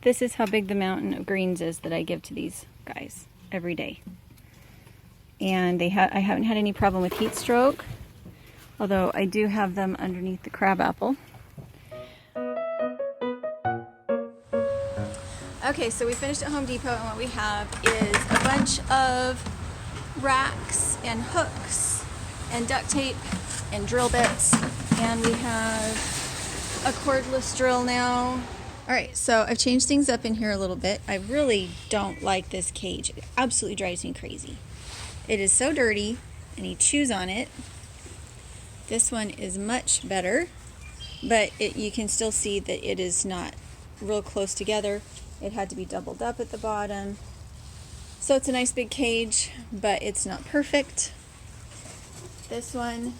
This is how big the mountain of greens is that I give to these guys every day. And I haven't had any problem with heat stroke, although I do have them underneath the crabapple. Okay, so we finished at Home Depot, and what we have is a bunch of racks and hooks and duct tape and drill bits, and we have a cordless drill now. Alright, so I've changed things up in here a little bit. I really don't like this cage. It absolutely drives me crazy. It is so dirty, and he chews on it. This one is much better, but you can still see that it is not real close together. It had to be doubled up at the bottom. So it's a nice big cage, but it's not perfect. This one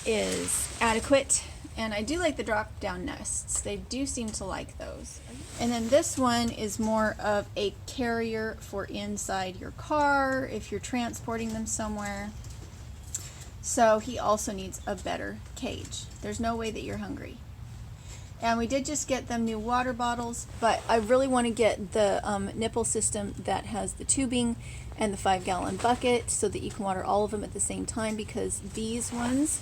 is adequate, and I do like the drop down nests. They do seem to like those. And then this one is more of a carrier for inside your car if you're transporting them somewhere. So he also needs a better cage. There's no way that you're hungry. And we did just get them new water bottles, but I really want to get the nipple system that has the tubing and the 5-gallon bucket so that you can water all of them at the same time, because these ones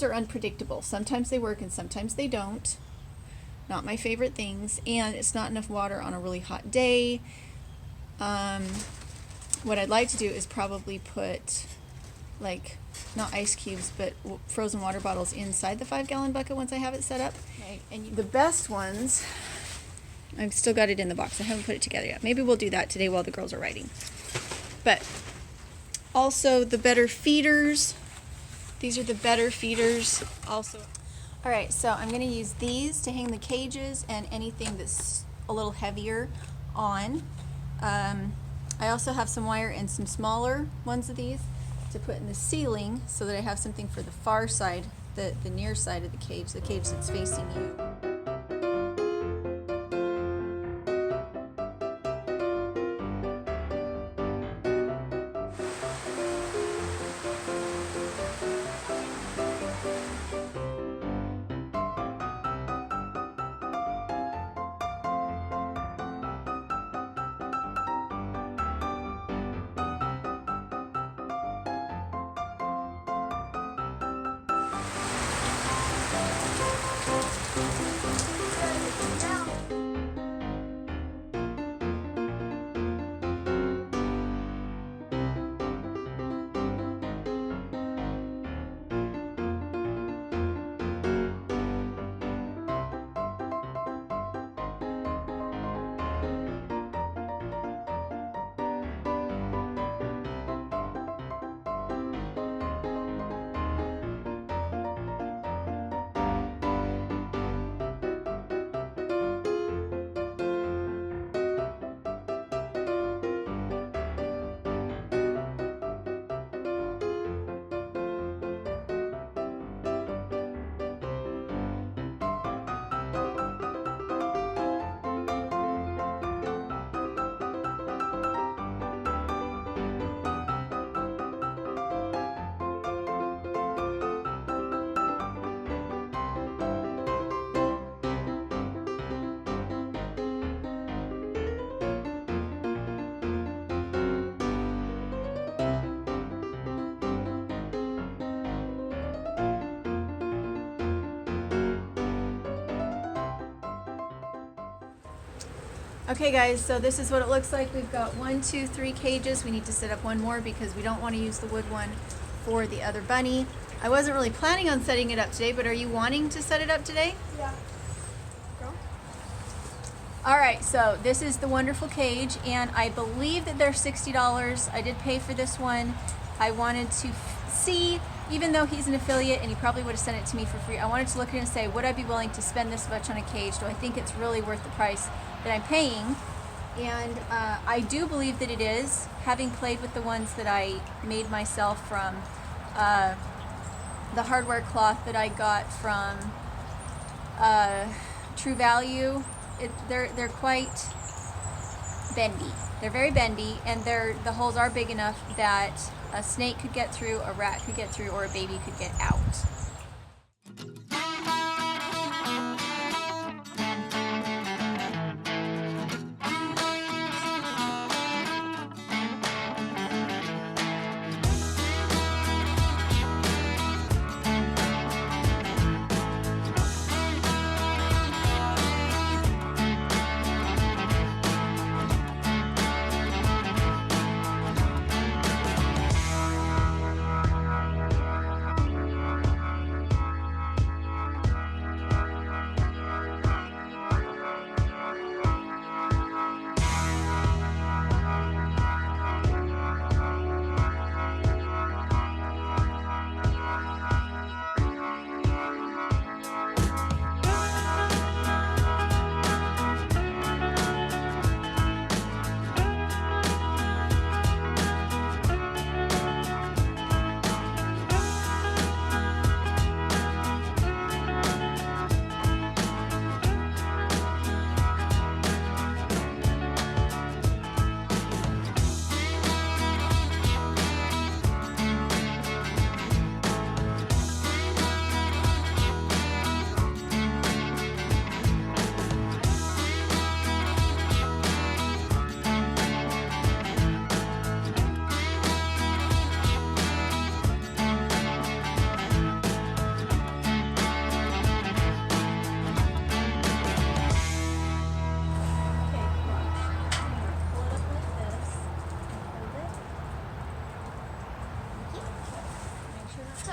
are unpredictable. Sometimes they work and sometimes they don't. Not my favorite things, and it's not enough water on a really hot day. What I'd like to do is probably put, like, not ice cubes, but frozen water bottles inside the 5-gallon bucket once I have it set up. Right. And the best ones, I've still got it in the box. I haven't put it together yet. Maybe we'll do that today while the girls are writing. But also the better feeders. These are the better feeders also. All right, so I'm going to use these to hang the cages and anything that's a little heavier on. I also have some wire and some smaller ones of these to put in the ceiling so that I have something for the far side, the near side of the cage that's facing you. Okay guys, so this is what it looks like. We've got 1, 2, 3 cages. We need to set up one more because we don't want to use the wood one for the other bunny. I wasn't really planning on setting it up today, but are you wanting to set it up today? Yeah. Girl? Alright, so this is the wonderful cage, and I believe that they're $60. I did pay for this one. I wanted to see, even though he's an affiliate and he probably would have sent it to me for free, I wanted to look at it and say, would I be willing to spend this much on a cage? Do I think it's really worth the price that I'm paying? And I do believe that it is, having played with the ones that I made myself from the hardware cloth that I got from True Value. They're quite bendy. They're very bendy, and the holes are big enough that a snake could get through, a rat could get through, or a baby could get out.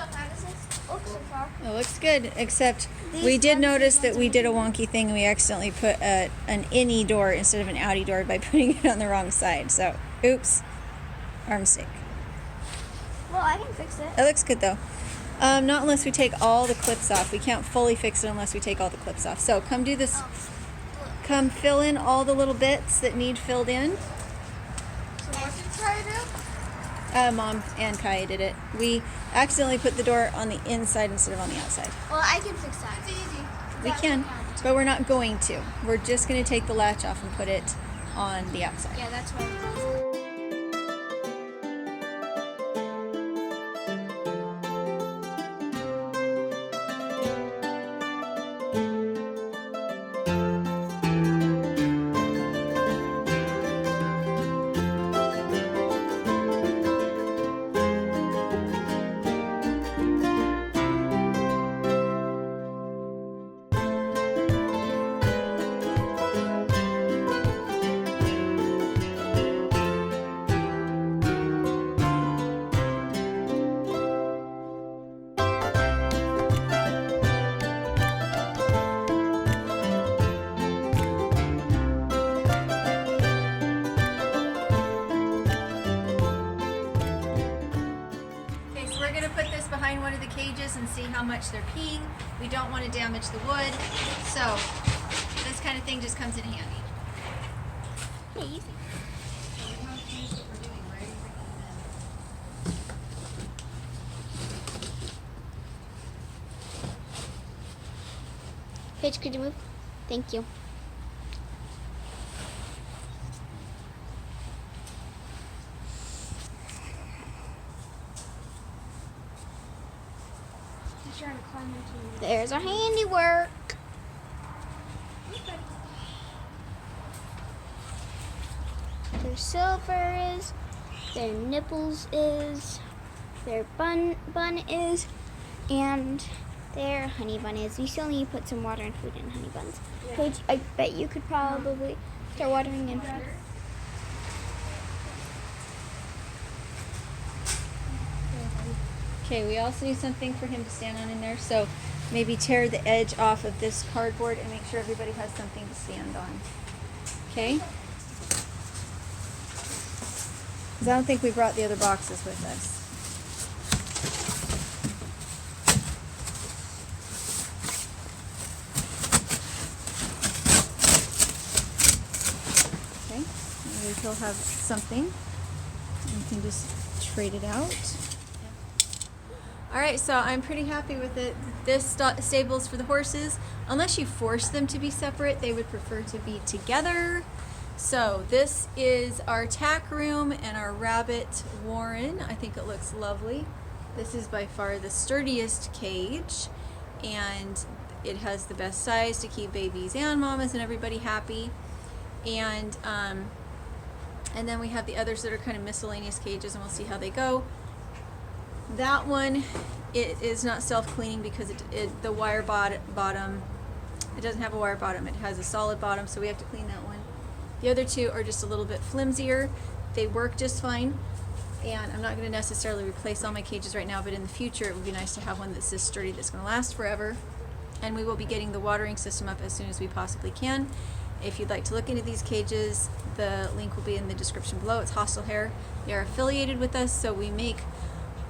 how bad does this look so far? It looks good, except These we did ones, notice these that ones we are did a wonky thing and we accidentally put an innie door instead of an outie door by putting it on the wrong side. So, oops, our mistake. Well, I can fix it. It looks good though. Not unless we take all the clips off. We can't fully fix it unless we take all the clips off. So come do this. Come fill in all the little bits that need filled in. So what did you try to do? Mom and Kaya did it. We accidentally put the door on the inside instead of on the outside. Well, I can fix that. It's easy. We can, but we're not going to. We're just going to take the latch off and put it on the outside. Yeah, that's what it is. Behind one of the cages and see how much they're peeing. We don't want to damage the wood, so this kind of thing just comes in handy. Hey, easy. Paige, could you move? Thank you. There's our handiwork. Their silver is, their nipples is, their bun is, and their honey bun is. You still need to put some water and food in honey buns. Yeah. Paige, I bet you could probably start watering in food. Okay, we also need something for him to stand on in there, so maybe tear the edge off of this cardboard and make sure everybody has something to stand on. Okay? Because I don't think we brought the other boxes with us. Okay, maybe he'll have something. We can just trade it out. Alright, so I'm pretty happy with it. This stable's for the horses. Unless you force them to be separate, they would prefer to be together. So this is our tack room and our rabbit warren. I think it looks lovely. This is by far the sturdiest cage, and it has the best size to keep babies and mamas and everybody happy. And then we have the others that are kind of miscellaneous cages, and we'll see how they go. That one, it is not self-cleaning because the wire bottom, it doesn't have a wire bottom. It has a solid bottom, so we have to clean that one. The other two are just a little bit flimsier. They work just fine, and I'm not going to necessarily replace all my cages right now, but in the future it would be nice to have one that's this sturdy, that's going to last forever. And we will be getting the watering system up as soon as we possibly can. If you'd like to look into these cages, the link will be in the description below. It's Hare. They are affiliated with us, so we make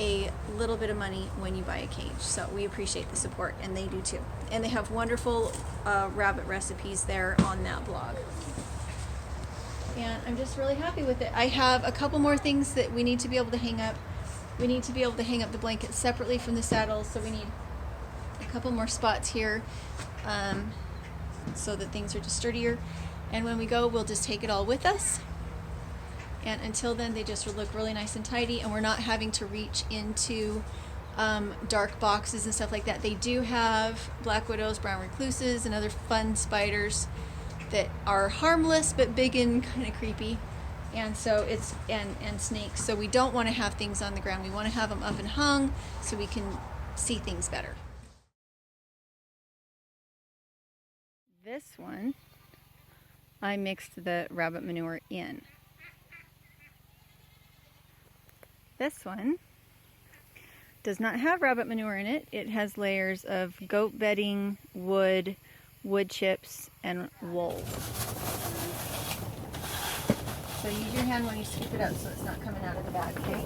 a little bit of money when you buy a cage, so we appreciate the support, and they do too. And they have wonderful rabbit recipes there on that blog, and I'm just really happy with it. I have a couple more things that we need to be able to hang up. We need to be able to hang up the blankets separately from the saddles, so we need a couple more spots here so that things are just sturdier. And when we go, we'll just take it all with us. And until then, they just look really nice and tidy, and we're not having to reach into dark boxes and stuff like that. They do have black widows, brown recluses, and other fun spiders that are harmless but big and kind of creepy. And so it's and snakes. So we don't want to have things on the ground. We want to have them up and hung so we can see things better. This one, I mixed the rabbit manure in. This one, does not have rabbit manure in it. It has layers of goat bedding, wood chips, and wool. So use your hand when you scoop it up so it's not coming out of the bag, okay?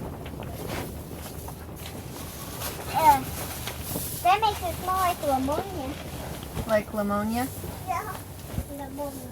That makes it smell like ammonia. Like ammonia? Yeah. Ammonia.